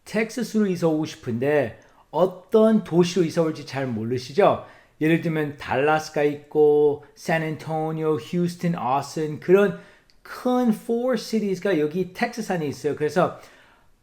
텍사스로 이사 오고 싶은데 어떤 도시로 이사 올지 잘 모르시죠? 예를 들면 달라스가 있고 샌안토니오, 휴스턴, 오스틴 그런 큰 4 cities 가 여기 텍사스 안에 있어요. 그래서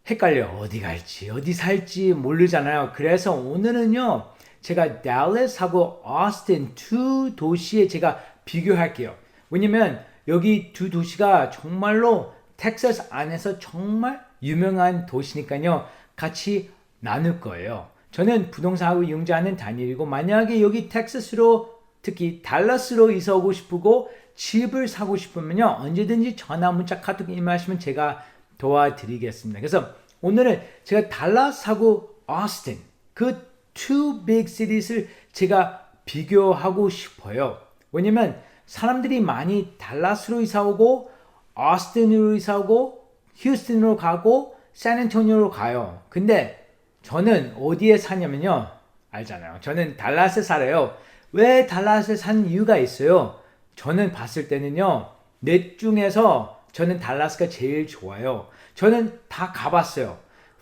헷갈려. 어디 갈지, 어디 살지 모르잖아요. 그래서 오늘은요, 제가 달라스하고 오스틴 두 도시에 제가 비교할게요. 왜냐면 여기 두 도시가 정말로 텍사스 안에서 정말 유명한 도시니까요. 같이 나눌 거예요. 저는 부동산하고 융자하는 다니엘이고 만약에 여기 텍사스로 특히 달라스로 이사 오고 싶고 집을 사고 싶으면요. 언제든지 전화, 문자, 카톡 이메일하시면 제가 도와드리겠습니다. 그래서 오늘은 제가 달라스하고 오스틴 그 two big cities를 제가 비교하고 싶어요. 왜냐면 사람들이 많이 달라스로 이사 오고 오스틴으로 이사 오고 휴스턴으로 가고 샌안토니오로 가요. 근데 저는 어디에 사냐면요. 알잖아요. 저는 달라스에 살아요. 왜 달라스에 산 이유가 있어요. 저는 봤을 때는요. 넷 중에서 저는 달라스가 제일 좋아요. 저는 다 가봤어요.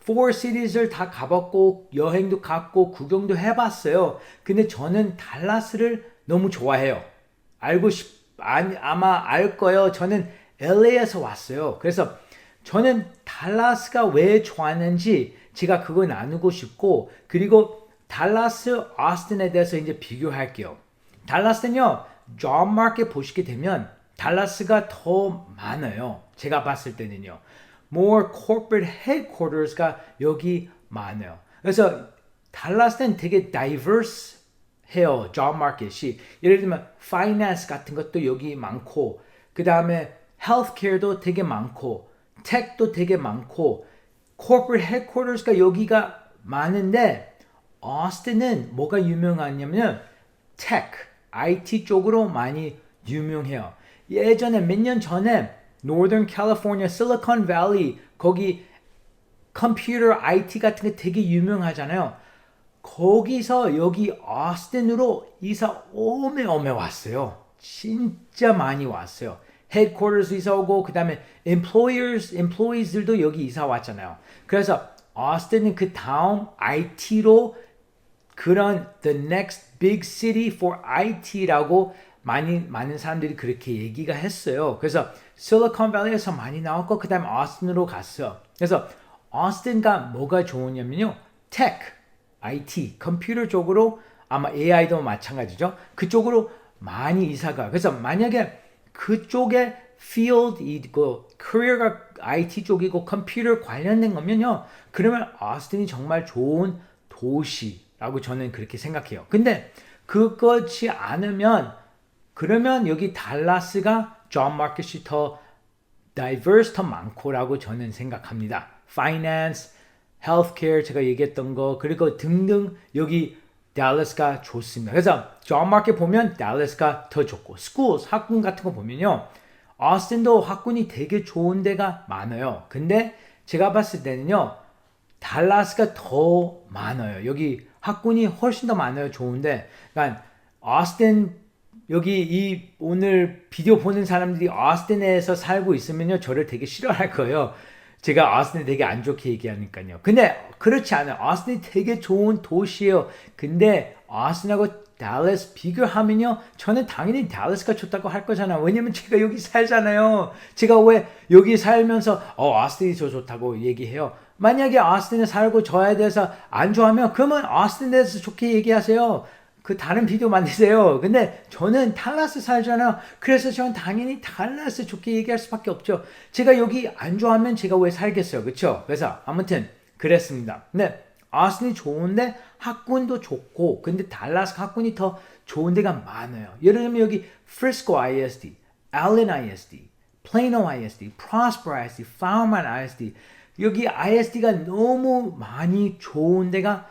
4 cities를 다 가봤고 여행도 갔고 구경도 해봤어요. 근데 저는 달라스를 너무 좋아해요. 아마 알 거예요. 저는 LA에서 왔어요. 그래서 저는 달라스가 왜 좋았는지 제가 그거 나누고 싶고 그리고 달라스, 오스틴에 대해서 이제 비교할게요. 달라스는요. job market 보시게 되면 달라스가 더 많아요. 제가 봤을 때는요. more corporate headquarters가 여기 많아요. 그래서 달라스는 되게 diverse 해요. job market이. 예를 들면 finance 같은 것도 여기 많고 그 다음에 healthcare도 되게 많고 tech도 되게 많고 corporate headquarters가 여기가 많은데 오스틴은 뭐가 유명하냐면 tech, IT 쪽으로 많이 유명해요. 예전에 몇 년 전에 Northern California, Silicon Valley 거기 컴퓨터 IT 같은 게 되게 유명하잖아요. 거기서 여기 오스틴으로 이사 오메 왔어요. 진짜 많이 왔어요. headquarters 이사 오고 그 다음에 employees들도 여기 이사 왔잖아요. 그래서 오스틴은 그 다음 IT로 그런 the next big city for IT라고 많은 사람들이 그렇게 얘기가 했어요. 그래서 실리콘밸리에서 많이 나왔고 그 다음에 오스틴으로 갔어요. 그래서 오스틴가 뭐가 좋으냐면요. tech, IT, 컴퓨터 쪽으로 아마 AI도 마찬가지죠. 그쪽으로 많이 이사가. 그래서 만약에 그쪽에 field이고 career가 IT 쪽이고 컴퓨터 관련된 거면요. 그러면 오스틴이 정말 좋은 도시라고 저는 그렇게 생각해요. 근데 그것이 않으면 그러면 여기 달라스가 job market이 더 diverse, 더 많고라고 저는 생각합니다. finance, healthcare 제가 얘기했던 거 그리고 등등 여기 달라스가 좋습니다. 그래서 job market 보면 달라스가 더 좋고 schools, 학군 같은 거 보면요. 오스틴도 학군이 되게 좋은 데가 많아요. 근데 제가 봤을 때는요. 달라스가 더 많아요. 여기 학군이 훨씬 더 많아요. 좋은데 그러니까 오스틴 여기 이 오늘 비디오 보는 사람들이 오스틴에서 살고 있으면요. 저를 되게 싫어할 거예요. 제가 오스틴 되게 안 좋게 얘기하니까요. 근데 그렇지 않아요. 오스틴이 되게 좋은 도시예요. 근데 오스틴하고 달라스 비교하면요. 저는 당연히 달라스가 좋다고 할 거잖아요. 왜냐면 제가 여기 살잖아요. 제가 왜 여기 살면서 오스틴이 더 좋다고 얘기해요. 만약에 오스틴에 살고 저에 대해서 안 좋아하면 그러면 오스틴에 대해서 좋게 얘기하세요. 그 다른 비디오 만드세요. 근데 저는 달라스 살잖아요. 그래서 저는 당연히 달라스 좋게 얘기할 수밖에 없죠. 제가 여기 안 좋아하면 제가 왜 살겠어요. 그렇죠? 그래서 아무튼 그랬습니다. 네. 오스틴이 좋은데 학군도 좋고 근데 달라스 학군이 더 좋은 데가 많아요. 예를 들면 여기 Frisco ISD, Allen ISD, Plano ISD, Prosper ISD, Farmland ISD 여기 ISD가 너무 많이 좋은 데가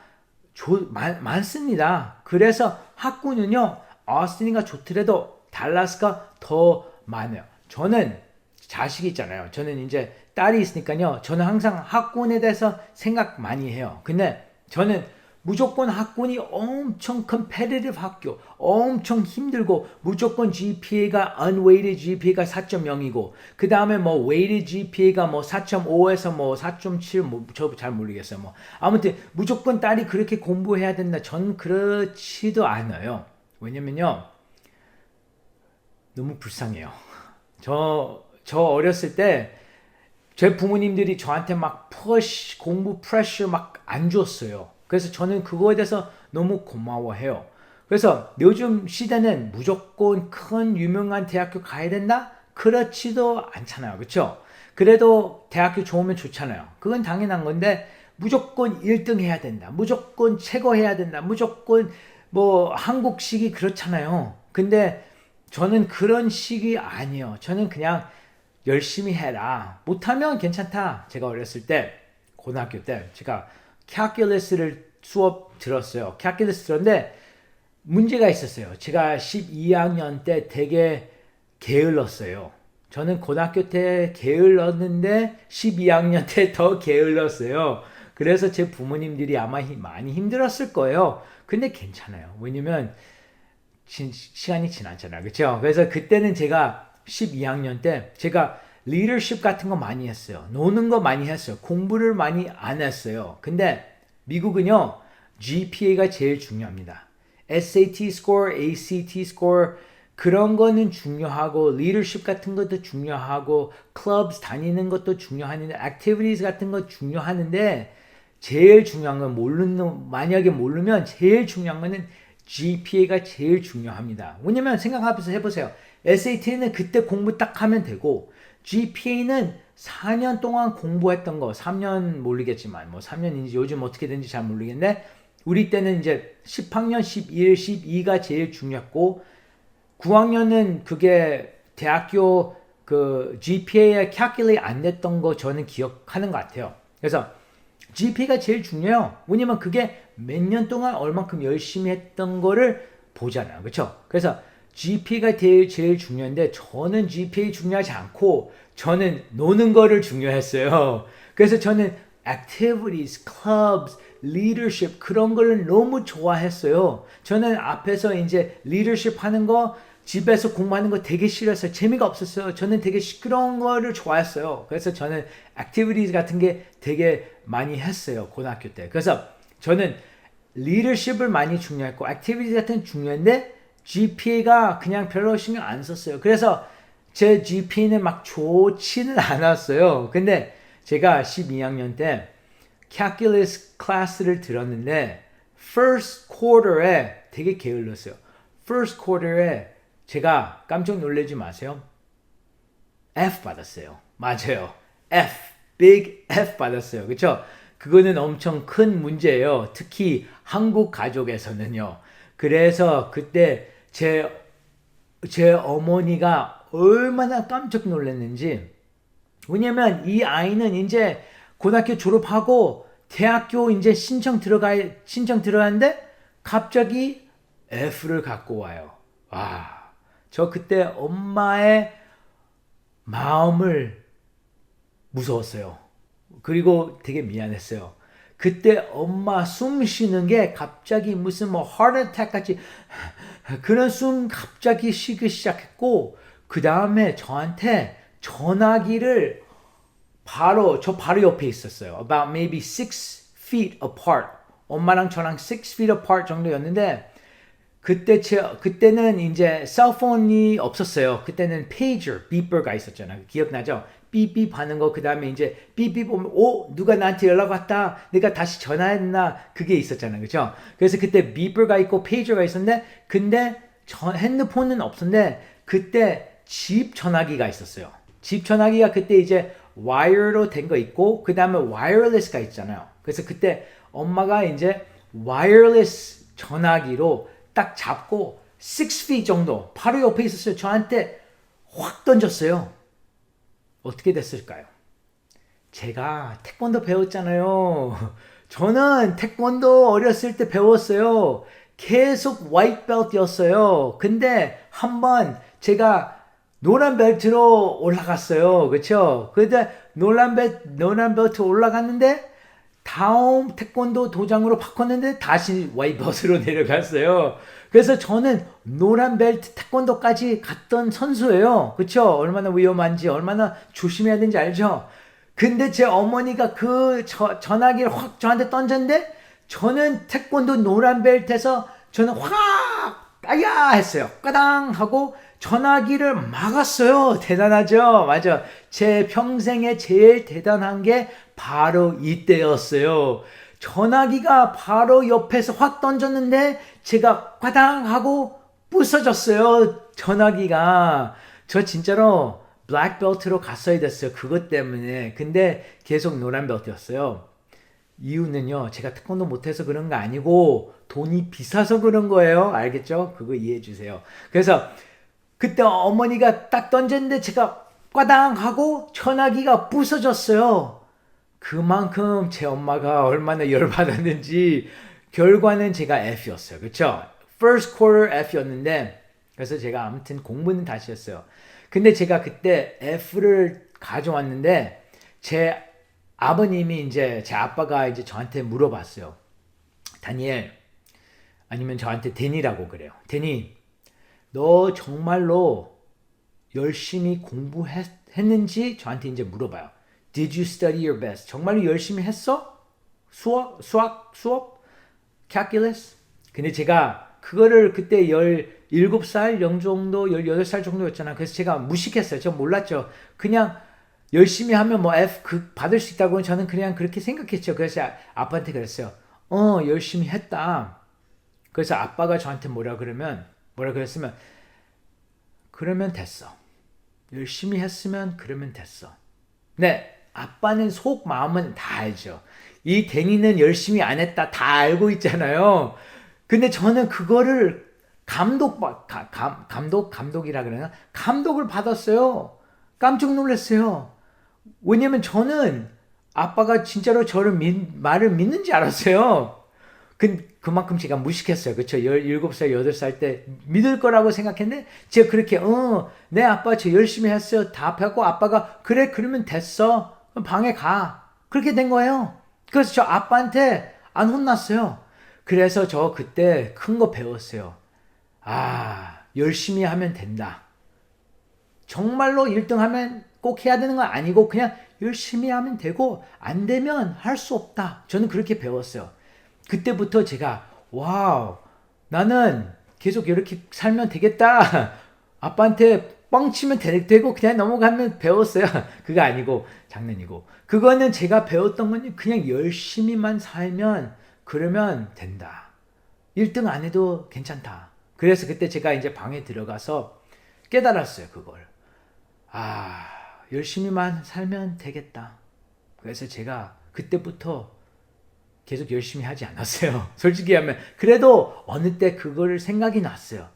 많습니다. 그래서 학군은요. 오스틴이가 좋더라도 달라스가 더 많아요. 저는 자식이 있잖아요. 저는 이제 딸이 있으니까요. 저는 항상 학군에 대해서 생각 많이 해요. 근데 저는 무조건 학군이 엄청 competitive 학교, 엄청 힘들고 무조건 GPA가 unweighted GPA가 4.0이고 그 다음에 뭐 weighted GPA가 뭐 4.5에서 뭐 4.7, 뭐 저 잘 모르겠어요. 뭐 아무튼 무조건 딸이 그렇게 공부해야 된다. 전 그렇지도 않아요. 왜냐면요, 너무 불쌍해요. 저 어렸을 때 제 부모님들이 저한테 막 push, 공부 프레셔 막 안 줬어요. 그래서 저는 그거에 대해서 너무 고마워해요. 그래서 요즘 시대는 무조건 큰 유명한 대학교 가야 된다? 그렇지도 않잖아요. 그렇죠? 그래도 대학교 좋으면 좋잖아요. 그건 당연한 건데 무조건 1등 해야 된다. 무조건 최고 해야 된다. 무조건 뭐 한국식이 그렇잖아요. 근데 저는 그런 식이 아니에요. 저는 그냥 열심히 해라. 못하면 괜찮다. 제가 어렸을 때, 고등학교 때, 제가 calculus를 수업 들었어요. calculus 들었는데, 문제가 있었어요. 제가 12학년 때 되게 게을렀어요. 저는 고등학교 때 게을렀는데, 12학년 때 더 게을렀어요. 그래서 제 부모님들이 아마 많이 힘들었을 거예요. 근데 괜찮아요. 왜냐면, 시간이 지났잖아요. 그렇죠? 그래서 그때는 제가 12학년 때 제가 리더십 같은 거 많이 했어요. 노는 거 많이 했어요. 공부를 많이 안 했어요. 근데 미국은요, GPA가 제일 중요합니다. SAT score, ACT score 그런 거는 중요하고 리더십 같은 것도 중요하고 clubs 다니는 것도 중요하는데 activities 같은 거 중요하는데 제일 중요한 건 만약에 모르면 제일 중요한 거는 GPA가 제일 중요합니다. 왜냐면 생각하면서 해보세요. SAT는 그때 공부 딱 하면 되고 GPA는 4년 동안 공부했던 거 3년 모르겠지만 뭐 3년인지 요즘 어떻게 되는지 잘 모르겠는데 우리 때는 이제 10학년 11, 12가 제일 중요했고 9학년은 그게 대학교 그 GPA에 calculate 안 됐던 거 저는 기억하는 것 같아요. 그래서 GPA가 제일 중요해요. 왜냐면 그게 몇 년 동안 얼만큼 열심히 했던 거를 보잖아요. 그렇죠? 그래서 GPA가 제일 중요한데 저는 GPA 중요하지 않고 저는 노는 거를 중요했어요. 그래서 저는 activities, clubs, leadership 그런 걸 너무 좋아했어요. 저는 앞에서 이제 leadership 하는 거 집에서 공부하는 거 되게 싫었어요. 재미가 없었어요. 저는 되게 시끄러운 거를 좋아했어요. 그래서 저는 activities 같은 게 되게 많이 했어요. 고등학교 때. 그래서 저는 leadership을 많이 중요했고 activities 같은 게 중요한데 GPA가 그냥 별로 신경 안 썼어요. 그래서 제 GPA는 막 좋지는 않았어요. 근데 제가 12학년 때 calculus 클래스를 들었는데 first quarter에 되게 게을렀어요. first quarter에 제가 깜짝 놀라지 마세요. F 받았어요. 맞아요. F, big F 받았어요. 그렇죠? 그거는 엄청 큰 문제예요. 특히 한국 가족에서는요. 그래서 그때 제 어머니가 얼마나 깜짝 놀랐는지. 왜냐면 이 아이는 이제 고등학교 졸업하고 대학교 이제 신청 들어가는데 갑자기 F를 갖고 와요. 와. 저 그때 엄마의 마음을 무서웠어요. 그리고 되게 미안했어요. 그때 엄마 숨 쉬는 게 갑자기 무슨 뭐 heart attack 같이 그런 숨 갑자기 쉬기 시작했고 그 다음에 저한테 전화기를 저 바로 옆에 있었어요. About maybe 6 feet apart. 엄마랑 저랑 6 feet apart 정도였는데 그때는 이제 셀폰이 없었어요. 그때는 페이저, 비퍼가 있었잖아요. 기억나죠? 삐삐 하는 거, 그 다음에 이제 삐삐 보면, 누가 나한테 연락 왔다. 내가 다시 전화했나. 그게 있었잖아요. 그죠? 그래서 그때 비퍼가 있고 페이저가 있었는데, 근데 핸드폰은 없었는데, 그때 집 전화기가 있었어요. 집 전화기가 그때 이제 와이어로 된 거 있고, 그 다음에 와이어리스가 있잖아요. 그래서 그때 엄마가 이제 와이어리스 전화기로 딱 잡고 6 feet 정도 바로 옆에 있었어요. 저한테 확 던졌어요. 어떻게 됐을까요? 제가 태권도 배웠잖아요. 저는 태권도 어렸을 때 배웠어요. 계속 화이트 벨트였어요. 근데 한번 제가 노란 벨트로 올라갔어요. 그렇죠? 근데 노란 벨트 올라갔는데 다음 태권도 도장으로 바꿨는데 다시 와이버스로 내려갔어요. 그래서 저는 노란 벨트 태권도까지 갔던 선수예요. 그쵸? 얼마나 위험한지, 얼마나 조심해야 되는지 알죠? 근데 제 어머니가 그 전화기를 확 저한테 던졌는데 저는 태권도 노란 벨트에서 저는 확 아야 했어요. 까당 하고 전화기를 막았어요. 대단하죠? 맞아. 제 평생에 제일 대단한 게 바로 이때였어요. 전화기가 바로 옆에서 확 던졌는데 제가 까당 하고 부서졌어요. 전화기가. 저 진짜로 블랙벨트로 갔어야 됐어요. 그것 때문에. 근데 계속 노란 벨트였어요. 이유는요, 제가 태권도 못해서 그런 거 아니고 돈이 비싸서 그런 거예요. 알겠죠? 그거 이해해 주세요. 그래서 그때 어머니가 딱 던졌는데 제가 꽈당 하고 전화기가 부서졌어요. 그만큼 제 엄마가 얼마나 열받았는지 결과는 제가 F였어요. 그쵸? First quarter F였는데 그래서 제가 아무튼 공부는 다시 했어요. 근데 제가 그때 F를 가져왔는데 제 아버님이 이제 제 아빠가 이제 저한테 물어봤어요. 다니엘 아니면 저한테 데니라고 그래요. 데니 너 정말로 열심히 공부했는지 저한테 이제 물어봐요. Did you study your best? 정말로 열심히 했어? 수업? calculus? 근데 제가 그거를 그때 17살 정도, 18살 정도였잖아. 그래서 제가 무식했어요. 저 몰랐죠. 그냥 열심히 하면 뭐 F 받을 수 있다고 저는 그냥 그렇게 생각했죠. 그래서 아빠한테 그랬어요. 열심히 했다. 그래서 아빠가 저한테 뭐라 그랬으면 그러면 됐어. 열심히 했으면 그러면 됐어. 네, 아빠는 속 마음은 다 알죠. 이 데니는 열심히 안 했다 다 알고 있잖아요. 근데 저는 그거를 감독이라 그러나? 감독을 받았어요. 깜짝 놀랐어요. 왜냐면 저는 아빠가 진짜로 저를 말을 믿는지 알았어요. 그만큼 제가 무식했어요. 그쵸? 17살, 8살 때 믿을 거라고 생각했는데, 제가 그렇게, 내 아빠 저 열심히 했어요. 다 배웠고, 아빠가, 그래, 그러면 됐어. 방에 가. 그렇게 된 거예요. 그래서 저 아빠한테 안 혼났어요. 그래서 저 그때 큰 거 배웠어요. 열심히 하면 된다. 정말로 1등 하면 꼭 해야 되는 건 아니고, 그냥 열심히 하면 되고, 안 되면 할 수 없다. 저는 그렇게 배웠어요. 그때부터 제가 와우 나는 계속 이렇게 살면 되겠다. 아빠한테 뻥치면 되고 그냥 넘어가면 배웠어요. 그거 아니고 장난이고 그거는 제가 배웠던 건 그냥 열심히만 살면 그러면 된다. 1등 안 해도 괜찮다. 그래서 그때 제가 이제 방에 들어가서 깨달았어요. 그걸 열심히만 살면 되겠다. 그래서 제가 그때부터 계속 열심히 하지 않았어요. 솔직히 하면. 그래도 어느 때 그거를 생각이 났어요.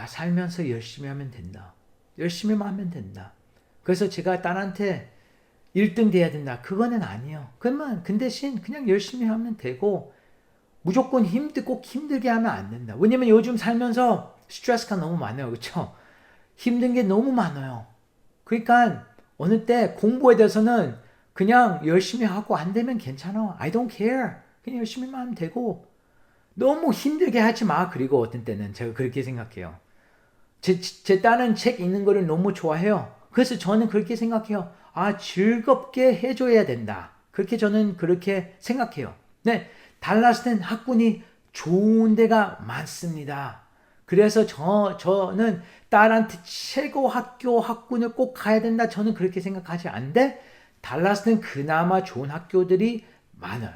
살면서 열심히 하면 된다. 열심히만 하면 된다. 그래서 제가 딸한테 1등 돼야 된다. 그거는 아니에요. 그러면 그 대신 그냥 열심히 하면 되고 무조건 꼭 힘들게 하면 안 된다. 왜냐면 요즘 살면서 스트레스가 너무 많아요. 그렇죠? 힘든 게 너무 많아요. 그러니까 어느 때 공부에 대해서는 그냥 열심히 하고 안 되면 괜찮아. I don't care. 그냥 열심히만 하면 되고 너무 힘들게 하지 마. 그리고 어떤 때는 제가 그렇게 생각해요. 제 딸은 책 읽는 거를 너무 좋아해요. 그래서 저는 그렇게 생각해요. 즐겁게 해줘야 된다. 그렇게 저는 그렇게 생각해요. 네, 달라스는 학군이 좋은 데가 많습니다. 그래서 저는 딸한테 최고 학군을 꼭 가야 된다. 저는 그렇게 생각하지 않는데 달라스는 그나마 좋은 학교들이 많아요.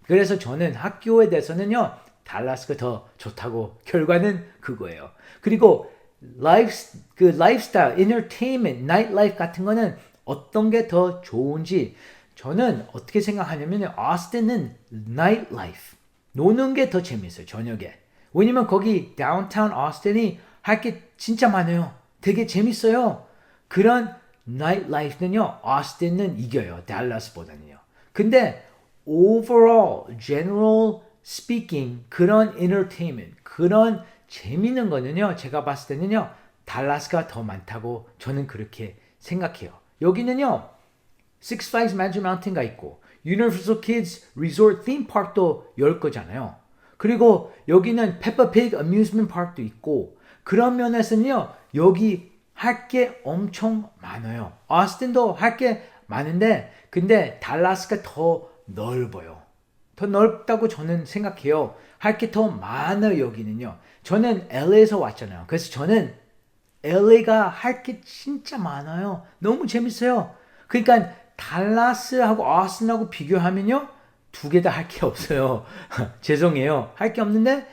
그래서 저는 학교에 대해서는요, 달라스가 더 좋다고 결과는 그거예요. 그리고 라이프스타일, entertainment, nightlife 같은 거는 어떤 게 더 좋은지 저는 어떻게 생각하냐면 오스틴은 nightlife, 노는 게 더 재밌어요. 저녁에. 왜냐면 거기 다운타운 오스틴이 할 게 진짜 많아요. 되게 재밌어요. 그런 nightlife는요, 오스틴은 이겨요. 달라스보다는요. 근데 overall, general speaking, 그런 entertainment, 그런 재밌는 거는요, 제가 봤을 때는요, 달라스가 더 많다고 저는 그렇게 생각해요. 여기는요, Six Flags Magic Mountain가 있고, Universal Kids Resort Theme Park도 열 거잖아요. 그리고 여기는 Peppa Pig Amusement Park도 있고 그런 면에서는요. 여기 할 게 엄청 많아요. 오스틴도 할 게 많은데 근데 달라스가 더 넓어요. 더 넓다고 저는 생각해요. 할 게 더 많아요 여기는요. 저는 LA에서 왔잖아요. 그래서 저는 LA가 할 게 진짜 많아요. 너무 재밌어요. 그러니까 달라스하고 오스틴하고 비교하면요. 두 개 다 할 게 없어요. 죄송해요. 할 게 없는데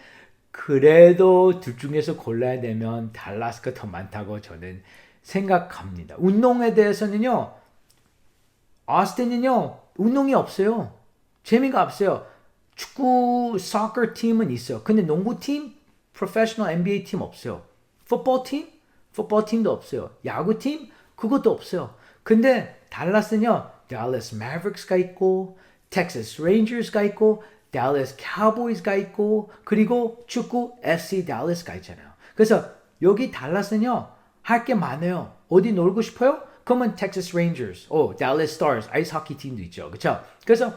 그래도 둘 중에서 골라야 되면 달라스가 더 많다고 저는 생각합니다. 운동에 대해서는요. 오스틴은요. 운동이 없어요. 재미가 없어요. 축구, soccer 팀은 있어요. 근데 농구팀, professional NBA 팀 없어요. 풋볼 팀도 없어요. 야구팀, 그것도 없어요. 근데 달라스는요, Dallas Mavericks가 있고, Texas Rangers가 있고, Dallas Cowboys가 있고, 그리고 축구 FC Dallas가 있잖아요. 그래서 여기 달라스는요, 할 게 많아요. 어디 놀고 싶어요? 그러면 Texas Rangers, Dallas Stars, 아이스호키 팀도 있죠. 그렇죠? 그래서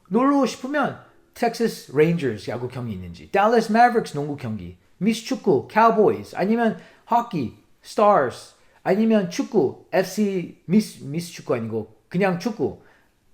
놀고 싶으면 Texas Rangers 야구 경기 있는지, Dallas Mavericks 농구 경기, 미스 축구, Cowboys, 아니면 호키, Stars, 아니면 축구, FC 미스 축구 아니고 그냥 축구,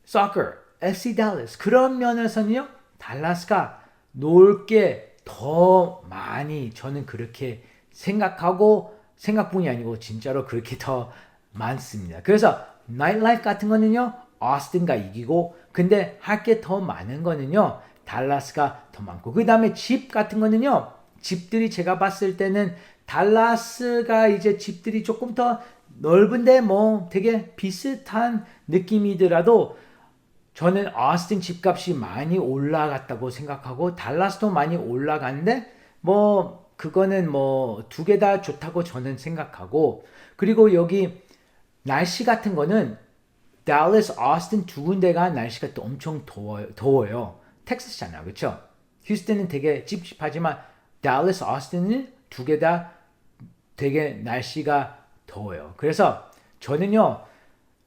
Soccer, FC Dallas. 그런 면에서는요, 달라스가 놀 게 더 많이 저는 그렇게 생각하고 생각뿐이 아니고 진짜로 그렇게 더 많습니다. 그래서 나이트라이프 같은 거는요, 오스틴가 이기고 근데 할 게 더 많은 거는요, 달라스가 더 많고 그 다음에 집 같은 거는요, 집들이 제가 봤을 때는 달라스가 이제 집들이 조금 더 넓은데 뭐 되게 비슷한 느낌이더라도 저는 오스틴 집값이 많이 올라갔다고 생각하고 달라스도 많이 올라갔는데 뭐 그거는 뭐 두 개 다 좋다고 저는 생각하고 그리고 여기 날씨 같은 거는 달라스, 오스틴 두 군데가 날씨가 또 엄청 더워요. 텍사스잖아요. 그렇죠? 휴스턴은 되게 찝찝하지만 달라스, 오스틴은 두 개 다 되게 날씨가 더워요. 그래서 저는요.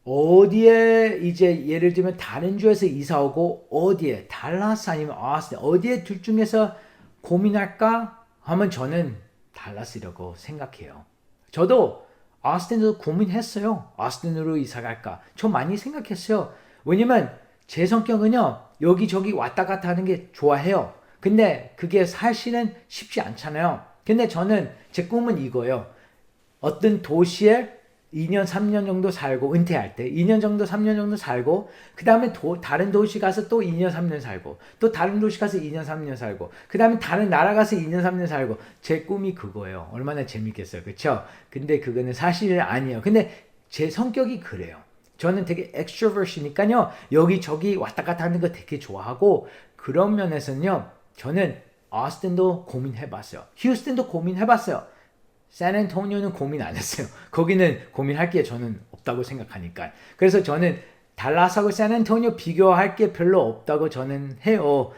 어디에 이제 예를 들면 다른 주에서 이사 오고 어디에 달라스 아니면 오스틴 어디에 둘 중에서 고민할까 하면 저는 달라스라고 생각해요. 저도 오스틴도 고민했어요. 오스틴으로 이사 갈까? 저 많이 생각했어요. 왜냐면 제 성격은요. 여기저기 왔다 갔다 하는 게 좋아해요. 근데 그게 사실은 쉽지 않잖아요. 근데 저는 제 꿈은 이거예요. 어떤 도시에 2년, 3년 정도 살고 은퇴할 때 2년 정도, 3년 정도 살고 그 다음에 다른 도시 가서 또 2년, 3년 살고 또 다른 도시 가서 2년, 3년 살고 그 다음에 다른 나라 가서 2년, 3년 살고 제 꿈이 그거예요. 얼마나 재밌겠어요. 그렇죠? 근데 그거는 사실 아니에요. 근데 제 성격이 그래요. 저는 되게 extrovert이니까요. 여기저기 왔다 갔다 하는 거 되게 좋아하고 그런 면에서는요. 저는 오스틴도 고민해봤어요. 휴스턴도 고민해봤어요. 샌앤토니오는 고민 안 했어요. 거기는 고민할 게 저는 없다고 생각하니까. 그래서 저는 달라스하고 샌앤토니오 비교할 게 별로 없다고 저는 해요.